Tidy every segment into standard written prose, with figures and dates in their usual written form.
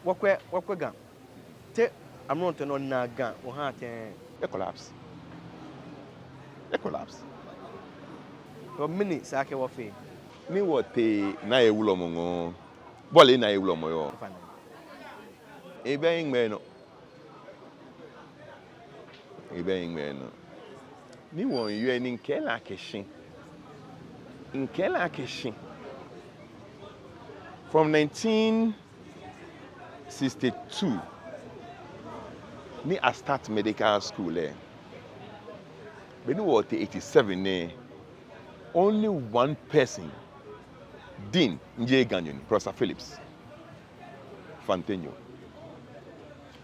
What gun? Te I'm not on na gun. Or hat A collapse. A collapse. for minutes. I can waffle. Me what na e wulo mo. Bole na e wulo mo yo. Ebe ingme no. Ebe ingme no. Ni won yue ni nkela keshin. Nkela keshin. From 1962, I start medical school eh. When was 87 eh, only one person, Dean Nje Ganyon, Professor Phillips, Fantenyo.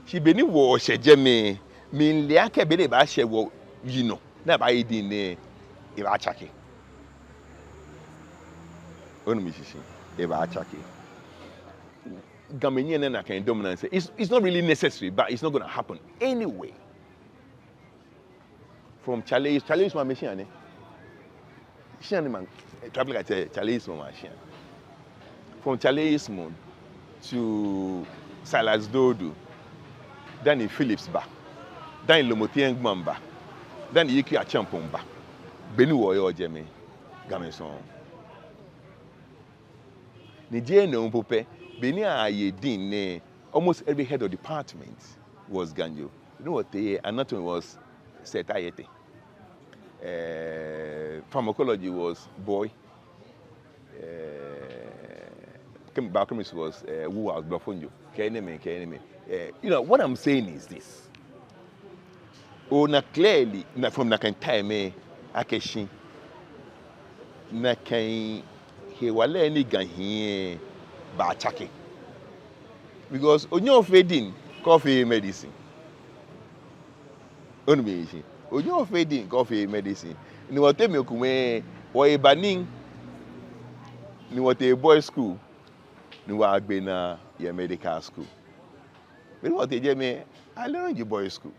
She beni wo sheje me liake beni ba she wo yino na ba yi din ne e ba chake. Onu mi shishi e ba chake. Gamenye na kan dominance. It's not really necessary, but it's not going to happen anyway. From Challenge my machine, man, travel at Challenge my machine. From Challenge to Silas Dodo, then in Phillips Ba, then in Lomotien Gmamba, then in Iki Achampomba, Benu Oyo Jeme, Gameson. Nigeria no Pope. Beni Ayedin, almost every head of department was Ganjo. You know what? The anatomy was Setayete. Pharmacology was Boy. Biochemistry was Wu was Blafonjo. Keneme. You know what I'm saying is this. Oh, na clearly, from na kan time Akeshi, na kan he wale ni ganhie. Ba chake. Because onyo fedin coffee medicine. Onumi onyo fedin coffee medicine. Ni wote me okume wo ibanin ni wote boy school ni wa agbe na your medical school. Ni wote je me I learned you boy school.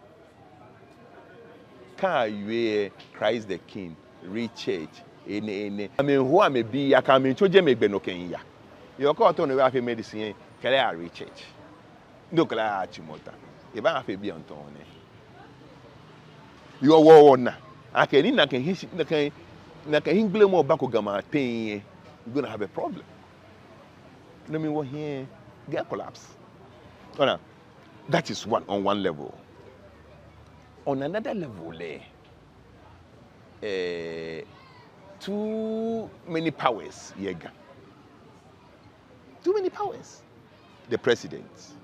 Ka you Christ the King, reach church ene. I mean who am be ya ka me choje me gbe no kenya. You call to the medicine, Kala research. No Kala Chimota. If I have a be on tone. You are one. I can in can blame more back Gama thing. You're gonna have a problem. Let me what here get collapse. Oh, no. That is one on one level. On another level, too many powers, Yega. Too many powers. The president,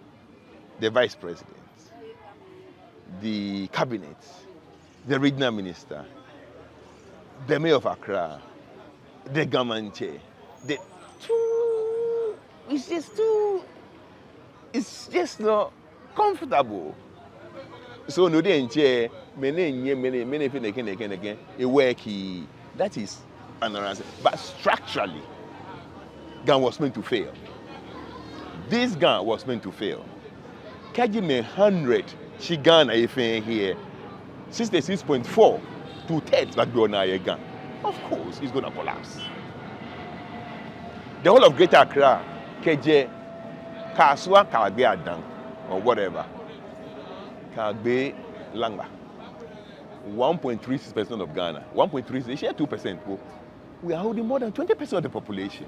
the vice president, the cabinet, the regional minister, the mayor of Accra, the government chair. It's just not comfortable. So no dey chair, many again, a worky. That is another answer. But structurally, Ghana was meant to fail. This Ghana was meant to fail. Kajime 100, she Ghana here, 66.4, 2/3 back beyond Ghana. Of course, it's going to collapse. The whole of Greater Accra, KJ, Kaswa, Kagbe Adan, or whatever, Kagbe Langba, 1.36% of Ghana, 1.3, they share 2%. We are holding more than 20% of the population.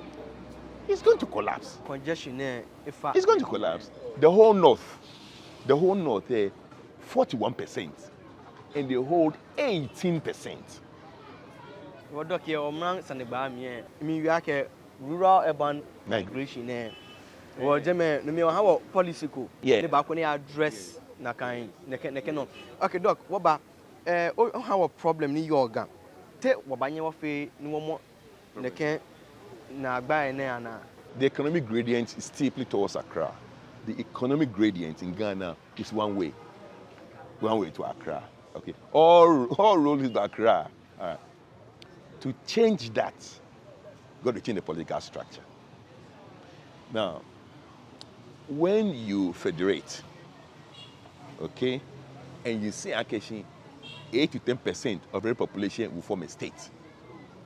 It's going to collapse. Congestion, it's going to collapse. The whole north, 41%, and they hold 18%. What do you want to say? We are rural urban migration. Well, Jemme, no matter how policy go, the back when they address na kind, no. Okay, doc, what about how a problem in your gang? Take what by your face, no more. The economic gradient is steeply towards Accra. The economic gradient in Ghana is one way to Accra. Okay, all roads to Accra. To change that, got to change the political structure. Now, when you federate, okay, and you see Akeshi, 8 to 10% of every population will form a state.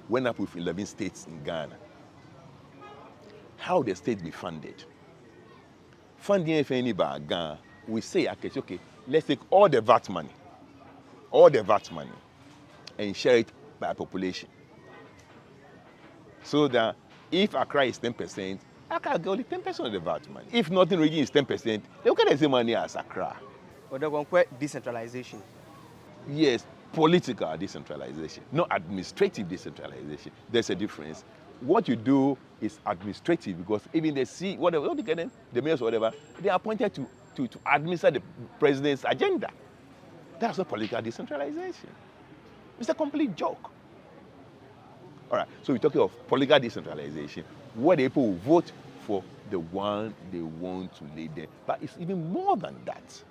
Went up with 11 states in Ghana. How the state be funded? funding if any bag, we say, okay, let's take all the VAT money, and share it by population. So that if Accra is 10%, Accra get only 10% of the VAT money. If Northern Region is 10%, they will get the same money as Accra. But they're going to decentralization. Yes, political decentralization, not administrative decentralization. There's a difference. What you do is administrative because even whatever they get them, the mayors or whatever, they are appointed to administer the president's agenda. That's not political decentralization. It's a complete joke. All right, so we're talking of political decentralization, where the people will vote for the one they want to lead them. But it's even more than that.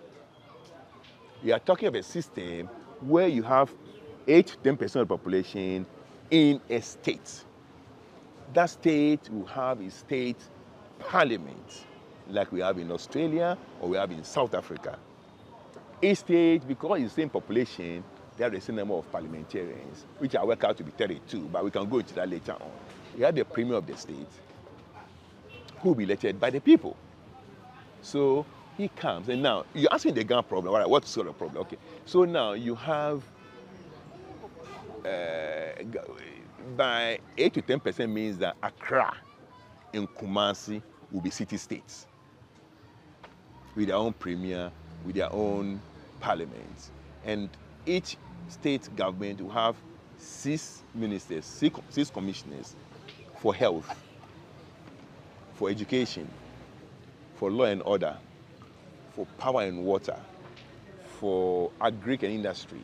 We are talking of a system where you have 8 to 10% of the population in a state. That state will have a state parliament, like we have in Australia or we have in South Africa. Each state, because it's the same population, they have the same number of parliamentarians, which I work out to be 32, but we can go into that later on. We have the premier of the state, who will be elected by the people. So he comes, and now you're asking the Ghana problem. All right, what sort of problem? Okay, so now you have by 8 to 10% means that Accra and Kumasi will be city states with their own premier, with their own parliament, and each state government will have 6 ministers, 6 commissioners for health, for education, for law and order, for power and water, for agri and industries,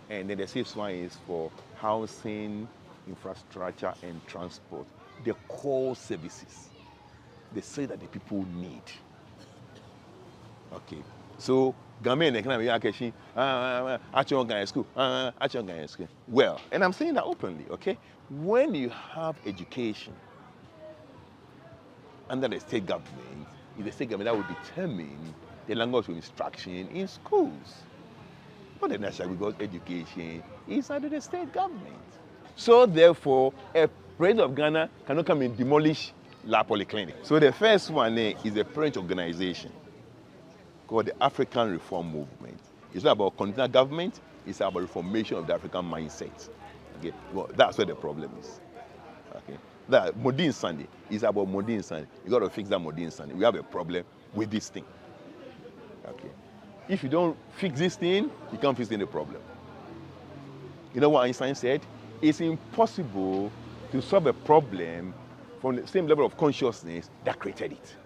and then the 6th one is for housing, infrastructure, and transport. The core services, they say that the people need. Okay, so Gambian economy, school. Well, and I'm saying that openly, okay? When you have education under the state government, it's the state government that will determine the language of instruction in schools. Not the national, because education is under the state government. So therefore, a president of Ghana cannot come and demolish La Polyclinic. So the first one is a parent organization called the African Reform Movement. It's not about continental government, it's about reformation of the African mindset. Okay, well, that's where the problem is. Okay, that modern Sunday is about modern Sunday. You got to fix that modern Sunday. We have a problem with this thing. Okay, if you don't fix this thing, you can't fix any problem. You know what Einstein said? It's impossible to solve a problem from the same level of consciousness that created it.